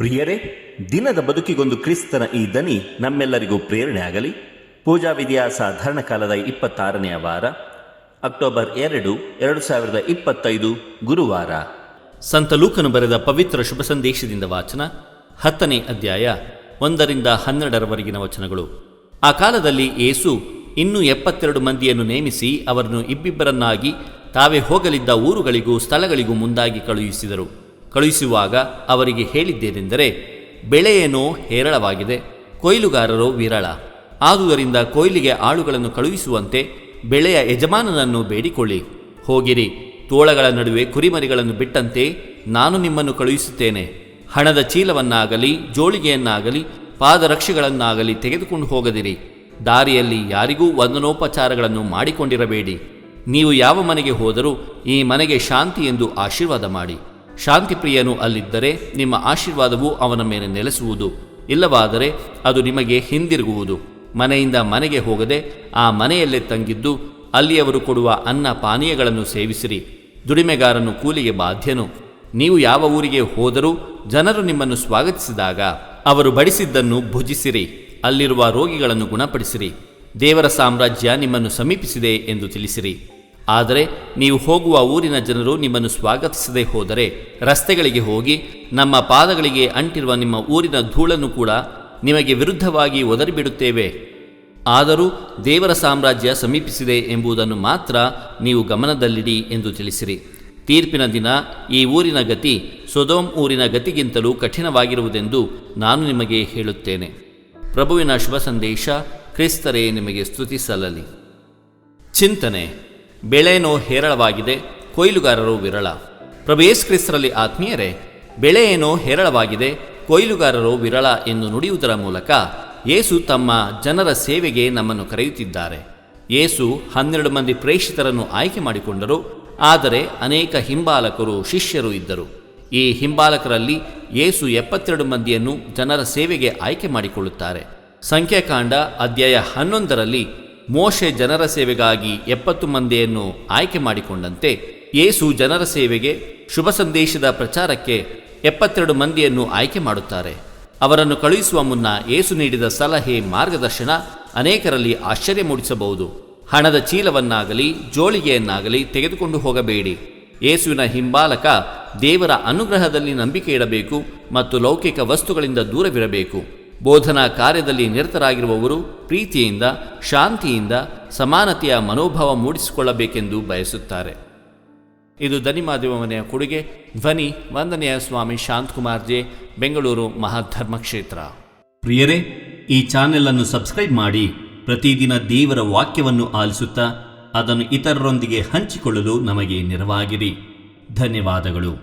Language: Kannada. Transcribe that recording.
ಪ್ರಿಯರೇ, ದಿನದ ಬದುಕಿಗೊಂದು ಕ್ರಿಸ್ತನ ಈ ದನಿ ನಮ್ಮೆಲ್ಲರಿಗೂ ಪ್ರೇರಣೆ ಆಗಲಿ. ಪೂಜಾ ವಿಧಿಯ ಸಾಧಾರಣ ಕಾಲದ 26ನೇ ವಾರ, ಅಕ್ಟೋಬರ್ 2, 2025 ಗುರುವಾರ. ಸಂತ ಲೂಕನು ಬರೆದ ಪವಿತ್ರ ಶುಭ ಸಂದೇಶದಿಂದ ವಾಚನ. 10ನೇ ಅಧ್ಯಾಯ 1-12 ವಚನಗಳು. ಆ ಕಾಲದಲ್ಲಿ ಯೇಸು ಇನ್ನೂ 72 ಮಂದಿಯನ್ನು ನೇಮಿಸಿ ಅವರನ್ನು ಇಬ್ಬಿಬ್ಬರನ್ನಾಗಿ ತಾವೇ ಹೋಗಲಿದ್ದ ಊರುಗಳಿಗೂ ಸ್ಥಳಗಳಿಗೂ ಮುಂದಾಗಿ ಕಳುಹಿಸುವಾಗ ಅವರಿಗೆ ಹೇಳಿದ್ದೇನೆಂದರೆ, ಬೆಳೆಯೇನೋ ಹೇರಳವಾಗಿದೆ, ಕೊಯ್ಲುಗಾರರೋ ವಿರಳ. ಆದುದರಿಂದ ಕೊಯ್ಲಿಗೆ ಆಳುಗಳನ್ನು ಕಳುಹಿಸುವಂತೆ ಬೆಳೆಯ ಯಜಮಾನನನ್ನು ಬೇಡಿಕೊಳ್ಳಿ. ಹೋಗಿರಿ, ತೋಳಗಳ ನಡುವೆ ಕುರಿಮರಿಗಳನ್ನು ಬಿಟ್ಟಂತೆ ನಾನು ನಿಮ್ಮನ್ನು ಕಳುಹಿಸುತ್ತೇನೆ. ಹಣದ ಚೀಲವನ್ನಾಗಲಿ ಜೋಳಿಗೆಯನ್ನಾಗಲಿ ಪಾದರಕ್ಷೆಗಳನ್ನಾಗಲಿ ತೆಗೆದುಕೊಂಡು ಹೋಗದಿರಿ. ದಾರಿಯಲ್ಲಿ ಯಾರಿಗೂ ವಂದನೋಪಚಾರಗಳನ್ನು ಮಾಡಿಕೊಂಡಿರಬೇಡಿ. ನೀವು ಯಾವ ಮನೆಗೆ ಹೋದರೂ ಈ ಮನೆಗೆ ಶಾಂತಿ ಎಂದು ಆಶೀರ್ವಾದ ಮಾಡಿ. ಶಾಂತಿಪ್ರಿಯನು ಅಲ್ಲಿದ್ದರೆ ನಿಮ್ಮ ಆಶೀರ್ವಾದವು ಅವನ ಮೇಲೆ ನೆಲೆಸುವುದು, ಇಲ್ಲವಾದರೆ ಅದು ನಿಮಗೆ ಹಿಂದಿರುಗುವುದು. ಮನೆಯಿಂದ ಮನೆಗೆ ಹೋಗದೆ ಆ ಮನೆಯಲ್ಲೇ ತಂಗಿದ್ದು ಅಲ್ಲಿಯವರು ಕೊಡುವ ಅನ್ನ ಪಾನೀಯಗಳನ್ನು ಸೇವಿಸಿರಿ. ದುಡಿಮೆಗಾರನು ಕೂಲಿಗೆ ಬಾಧ್ಯನು. ನೀವು ಯಾವ ಊರಿಗೆ ಹೋದರೂ ಜನರು ನಿಮ್ಮನ್ನು ಸ್ವಾಗತಿಸಿದಾಗ ಅವರು ಬಡಿಸಿದ್ದನ್ನು ಭುಜಿಸಿರಿ. ಅಲ್ಲಿರುವ ರೋಗಿಗಳನ್ನು ಗುಣಪಡಿಸಿರಿ. ದೇವರ ಸಾಮ್ರಾಜ್ಯ ನಿಮ್ಮನ್ನು ಸಮೀಪಿಸಿದೆ ಎಂದು ತಿಳಿಸಿರಿ. ಆದರೆ ನೀವು ಹೋಗುವ ಊರಿನ ಜನರು ನಿಮ್ಮನ್ನು ಸ್ವಾಗತಿಸದೆ ಹೋದರೆ ರಸ್ತೆಗಳಿಗೆ ಹೋಗಿ, ನಮ್ಮ ಪಾದಗಳಿಗೆ ಅಂಟಿರುವ ನಿಮ್ಮ ಊರಿನ ಧೂಳನ್ನು ಕೂಡ ನಿಮಗೆ ವಿರುದ್ಧವಾಗಿ ಒದರಿಬಿಡುತ್ತೇವೆ. ಆದರೂ ದೇವರ ಸಾಮ್ರಾಜ್ಯ ಸಮೀಪಿಸಿದೆ ಎಂಬುದನ್ನು ಮಾತ್ರ ನೀವು ಗಮನದಲ್ಲಿಡಿ ಎಂದು ತಿಳಿಸಿರಿ. ತೀರ್ಪಿನ ದಿನ ಈ ಊರಿನ ಗತಿ ಸೊದೋಮ್ ಊರಿನ ಗತಿಗಿಂತಲೂ ಕಠಿಣವಾಗಿರುವುದೆಂದು ನಾನು ನಿಮಗೆ ಹೇಳುತ್ತೇನೆ. ಪ್ರಭುವಿನ ಶುಭ ಸಂದೇಶ. ಕ್ರಿಸ್ತರೇ ನಿಮಗೆ ಸ್ತುತಿ ಸಲ್ಲಲಿ. ಚಿಂತನೆ: ಬೆಳೆಯೇನೋ ಹೇರಳವಾಗಿದೆ, ಕೊಯ್ಲುಗಾರರು ವಿರಳ. ಪ್ರಭು ಯೇಸು ಕ್ರಿಸ್ತರಲ್ಲಿ ಆತ್ಮೀಯರೇ, ಬೆಳೆಯೇನೋ ಹೇರಳವಾಗಿದೆ, ಕೊಯ್ಲುಗಾರರು ವಿರಳ ಎಂದು ನುಡಿಯುವುದರ ಮೂಲಕ ಯೇಸು ತಮ್ಮ ಜನರ ಸೇವೆಗೆ ನಮ್ಮನ್ನು ಕರೆಯುತ್ತಿದ್ದಾರೆ. ಯೇಸು 12 ಮಂದಿ ಪ್ರೇಷಿತರನ್ನು ಆಯ್ಕೆ ಮಾಡಿಕೊಂಡರು. ಆದರೆ ಅನೇಕ ಹಿಂಬಾಲಕರು, ಶಿಷ್ಯರು ಇದ್ದರು. ಈ ಹಿಂಬಾಲಕರಲ್ಲಿ ಯೇಸು 72 ಮಂದಿಯನ್ನು ಜನರ ಸೇವೆಗೆ ಆಯ್ಕೆ ಮಾಡಿಕೊಳ್ಳುತ್ತಾರೆ. ಸಂಖ್ಯಾಕಾಂಡ ಅಧ್ಯಾಯ 11ರಲ್ಲಿ ಮೋಶೆ ಜನರ ಸೇವೆಗಾಗಿ 70 ಮಂದಿಯನ್ನು ಆಯ್ಕೆ ಮಾಡಿಕೊಂಡಂತೆ ಯೇಸು ಜನರ ಸೇವೆಗೆ, ಶುಭ ಸಂದೇಶದ ಪ್ರಚಾರಕ್ಕೆ 72 ಮಂದಿಯನ್ನು ಆಯ್ಕೆ ಮಾಡುತ್ತಾರೆ. ಅವರನ್ನು ಕಳುಹಿಸುವ ಮುನ್ನ ಯೇಸು ನೀಡಿದ ಸಲಹೆ, ಮಾರ್ಗದರ್ಶನ ಅನೇಕರಲ್ಲಿ ಆಶ್ಚರ್ಯ ಮೂಡಿಸಬಹುದು. ಹಣದ ಚೀಲವನ್ನಾಗಲಿ ಜೋಳಿಗೆಯನ್ನಾಗಲಿ ತೆಗೆದುಕೊಂಡು ಹೋಗಬೇಡಿ. ಯೇಸುವಿನ ಹಿಂಬಾಲಕ ದೇವರ ಅನುಗ್ರಹದಲ್ಲಿ ನಂಬಿಕೆ ಇಡಬೇಕು ಮತ್ತು ಲೌಕಿಕ ವಸ್ತುಗಳಿಂದ ದೂರವಿರಬೇಕು. ಬೋಧನಾ ಕಾರ್ಯದಲ್ಲಿ ನಿರತರಾಗಿರುವವರು ಪ್ರೀತಿಯಿಂದ, ಶಾಂತಿಯಿಂದ, ಸಮಾನತೆಯ ಮನೋಭಾವ ಮೂಡಿಸಿಕೊಳ್ಳಬೇಕೆಂದು ಬಯಸುತ್ತಾರೆ. ಇದು ಧನಿಮಾಧ್ಯಮ ಮನೆಯ ಕೊಡುಗೆ. ಧ್ವನಿ ವಂದನೆಯ ಸ್ವಾಮಿ ಶಾಂತಕುಮಾರ್ ಜೆ, ಬೆಂಗಳೂರು ಮಹಾಧರ್ಮ ಕ್ಷೇತ್ರ. ಪ್ರಿಯರೇ, ಈ ಚಾನೆಲ್ ಅನ್ನು ಸಬ್ಸ್ಕ್ರೈಬ್ ಮಾಡಿ ಪ್ರತಿದಿನ ದೇವರ ವಾಕ್ಯವನ್ನು ಆಲಿಸುತ್ತಾ ಅದನ್ನು ಇತರರೊಂದಿಗೆ ಹಂಚಿಕೊಳ್ಳಲು ನಮಗೆ ನೆರವಾಗಿರಿ. ಧನ್ಯವಾದಗಳು.